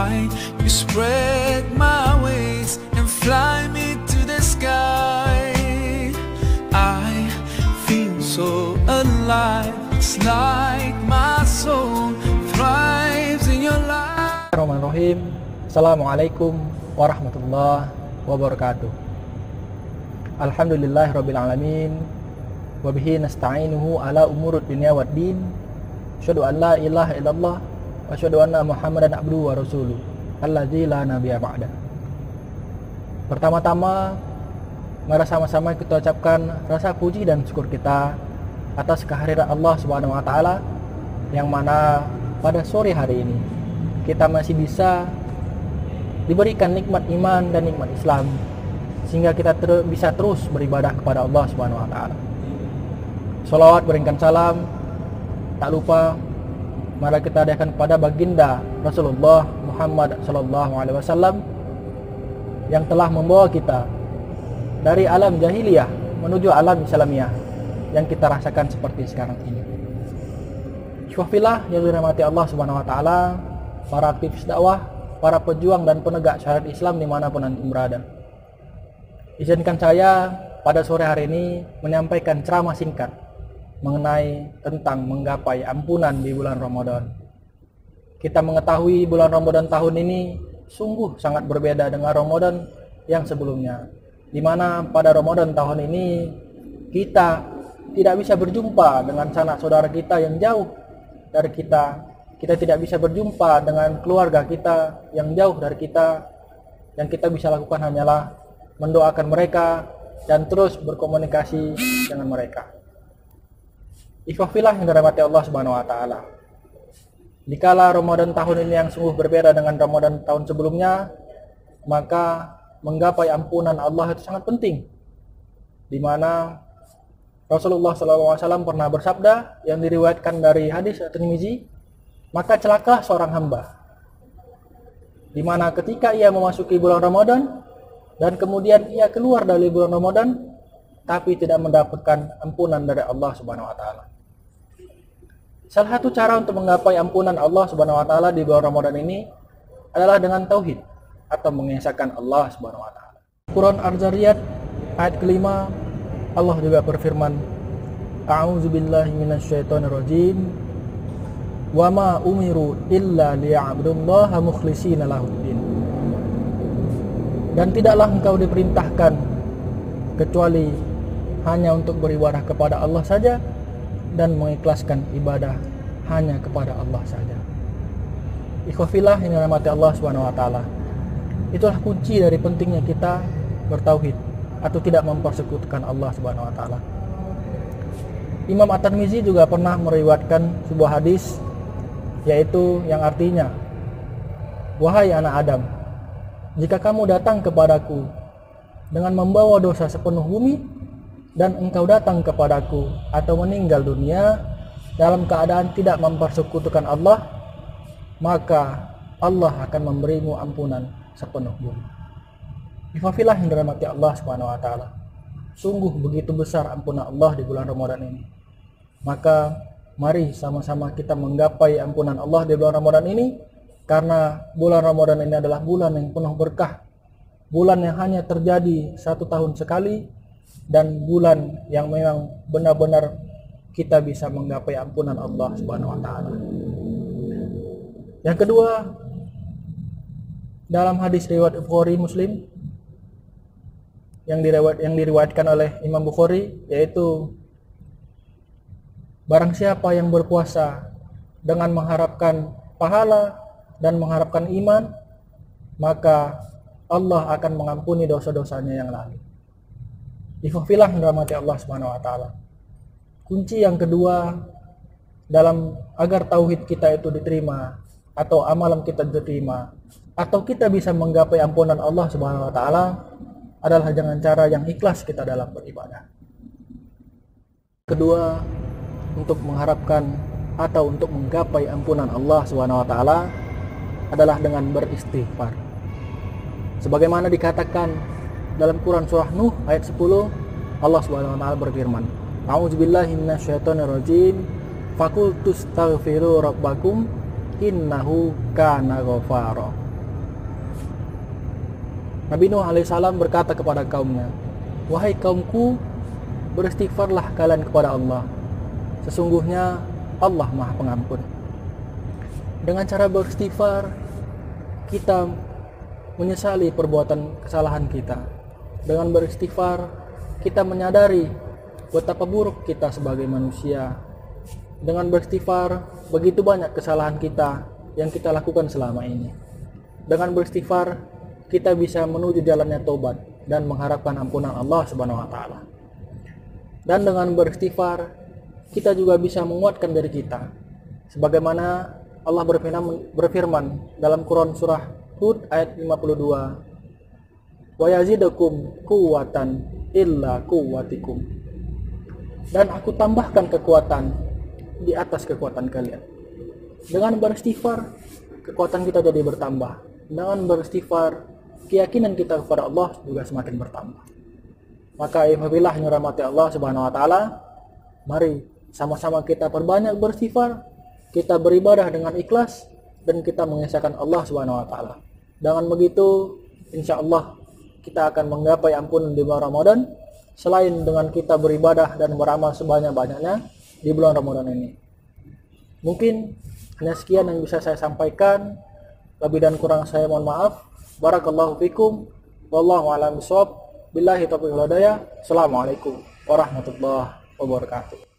why you spread my wings and fly me to the sky. I feel so alive, it's like my soul thrives in your light. Bismillahirrahmanirrahim. Assalamualaikum warahmatullahi wabarakatuh. Alhamdulillahirabbil alamin. Wa bihi nasta'inuhu ala umurud dunya waddin. Asyhadu an la ilaha illallah wa asyhadu anna Muhammadan abduhu wa rasuluh allazi la nabiyya ba'da. Pertama-tama, mari sama-sama kita ucapkan rasa puji dan syukur kita atas kehadiran Allah Subhanahu wa taala yang mana pada sore hari ini kita masih bisa diberikan nikmat iman dan nikmat Islam sehingga kita bisa terus beribadah kepada Allah Subhanahu wa taala. Sholawat berikan salam, tak lupa mari kita adakan kepada baginda Rasulullah Muhammad sallallahu alaihi wasallam yang telah membawa kita dari alam jahiliyah menuju alam Islamiyah yang kita rasakan seperti sekarang ini. Syuhfillah yang dirahmati Allah Subhanahu wa taala, para aktivis dakwah, para pejuang dan penegak syariat Islam dimanapun antum berada. Izinkan saya pada sore hari ini menyampaikan ceramah singkat mengenai tentang menggapai ampunan di bulan Ramadan. Kita mengetahui bulan Ramadan tahun ini sungguh sangat berbeda dengan Ramadan yang sebelumnya, di mana pada Ramadan tahun ini kita tidak bisa berjumpa dengan sanak saudara kita yang jauh dari kita. Kita tidak bisa berjumpa dengan keluarga kita yang jauh dari kita. Yang kita bisa lakukan hanyalah mendoakan mereka dan terus berkomunikasi dengan mereka. Ikhwafillah yang dirahmati Allah Subhanahu wa taala. Dikala Ramadan tahun ini yang sungguh berbeda dengan Ramadan tahun sebelumnya, maka menggapai ampunan Allah itu sangat penting. Di mana Rasulullah SAW pernah bersabda yang diriwayatkan dari hadis At-Tirmizi, maka celakalah seorang hamba di mana ketika ia memasuki bulan Ramadan dan kemudian ia keluar dari bulan Ramadan tapi tidak mendapatkan ampunan dari Allah Subhanahu wa taala. Salah satu cara untuk menggapai ampunan Allah Subhanahu wa taala di bulan Ramadan ini adalah dengan tauhid atau mengesahkan Allah Subhanahu wa taala. Quran Az-Zariyat ayat kelima, Allah juga berfirman, A'udzubillahi minasyaitonirrajim. Wa ma umiru illa liya'budullaha mukhlishina lahuddin. Dan tidaklah engkau diperintahkan kecuali hanya untuk beribadah kepada Allah saja dan mengikhlaskan ibadah hanya kepada Allah saja. Ikhwafillah yang dirahmati Allah Subhanahu wa taala. Itulah kunci dari pentingnya kita bertauhid atau tidak mempersekutukan Allah Subhanahu wa taala. Imam At-Tirmizi juga pernah meriwayatkan sebuah hadis yaitu yang artinya, wahai anak Adam, jika kamu datang kepadaku dengan membawa dosa sepenuh bumi dan engkau datang kepadaku atau meninggal dunia dalam keadaan tidak mempersekutukan Allah, maka Allah akan memberimu ampunan sepenuh bumi. Ikhwafillah yang dirahmati Allah Subhanahu wa taala. Sungguh begitu besar ampunan Allah di bulan Ramadan ini. Maka mari sama-sama kita menggapai ampunan Allah di bulan Ramadan ini, karena bulan Ramadan ini adalah bulan yang penuh berkah, bulan yang hanya terjadi 1 tahun sekali, dan bulan yang memang benar-benar kita bisa menggapai ampunan Allah Subhanahu wa taala. Yang kedua, dalam hadis riwayat Bukhari Muslim yang diriwayatkan oleh Imam Bukhari, yaitu barang siapa yang berpuasa dengan mengharapkan pahala dan mengharapkan iman, maka Allah akan mengampuni dosa-dosanya yang lalu. Ikhwafillah yang dirahmati Allah Subhanahu wa taala. Kunci yang kedua dalam agar tauhid kita itu diterima atau amalan kita diterima atau kita bisa menggapai ampunan Allah Subhanahu wa taala adalah dengan cara yang ikhlas kita dalam beribadah. Kedua, untuk mengharapkan atau untuk menggapai ampunan Allah Subhanahu wa taala adalah dengan beristighfar. Sebagaimana dikatakan dalam Quran surah Nuh ayat 10, Allah Subhanahu wa taala berfirman, A'udzubillahi minasyaitonirrajim. Fakultustaghfiru rabbakum innahu kana ghafara. Nabi Nuh alaihissalam berkata kepada kaumnya, "Wahai kaumku, beristighfarlah kalian kepada Allah. Sesungguhnya Allah Maha Pengampun." Dengan cara beristighfar, kita menyesali perbuatan kesalahan kita. Dengan beristighfar, kita menyadari betapa buruk kita sebagai manusia. Dengan beristighfar, begitu banyak kesalahan kita yang kita lakukan selama ini. Dengan beristighfar, kita bisa menuju jalannya taubat dan mengharapkan ampunan Allah Subhanahu wa taala. Dan dengan beristighfar, kita juga bisa menguatkan diri kita. Sebagaimana Allah berfirman dalam Quran surah Hud ayat 52, "Wa yazidukum quwwatan illa quwwatikum." Dan aku tambahkan kekuatan di atas kekuatan kalian. Dengan beristighfar, kekuatan kita jadi bertambah. Dengan beristighfar, keyakinan kita kepada Allah juga semakin bertambah. Maka apabila rahmati Allah Subhanahu wa taala, mari sama-sama kita perbanyak beristighfar, kita beribadah dengan ikhlas, dan kita mengesahkan Allah Subhanahu wa taala. Dengan begitu, insyaallah kita akan menggapai ampunan di bulan Ramadan, selain dengan kita beribadah dan beramal sebanyak-banyaknya di bulan Ramadan ini. Mungkin hanya sekian yang bisa saya sampaikan. Lebih dan kurang saya mohon maaf. Barakallahu fikum. Wallahu a'lam bishawab. Billahi taufiq wal hidayah. Assalamualaikum warahmatullahi wabarakatuh.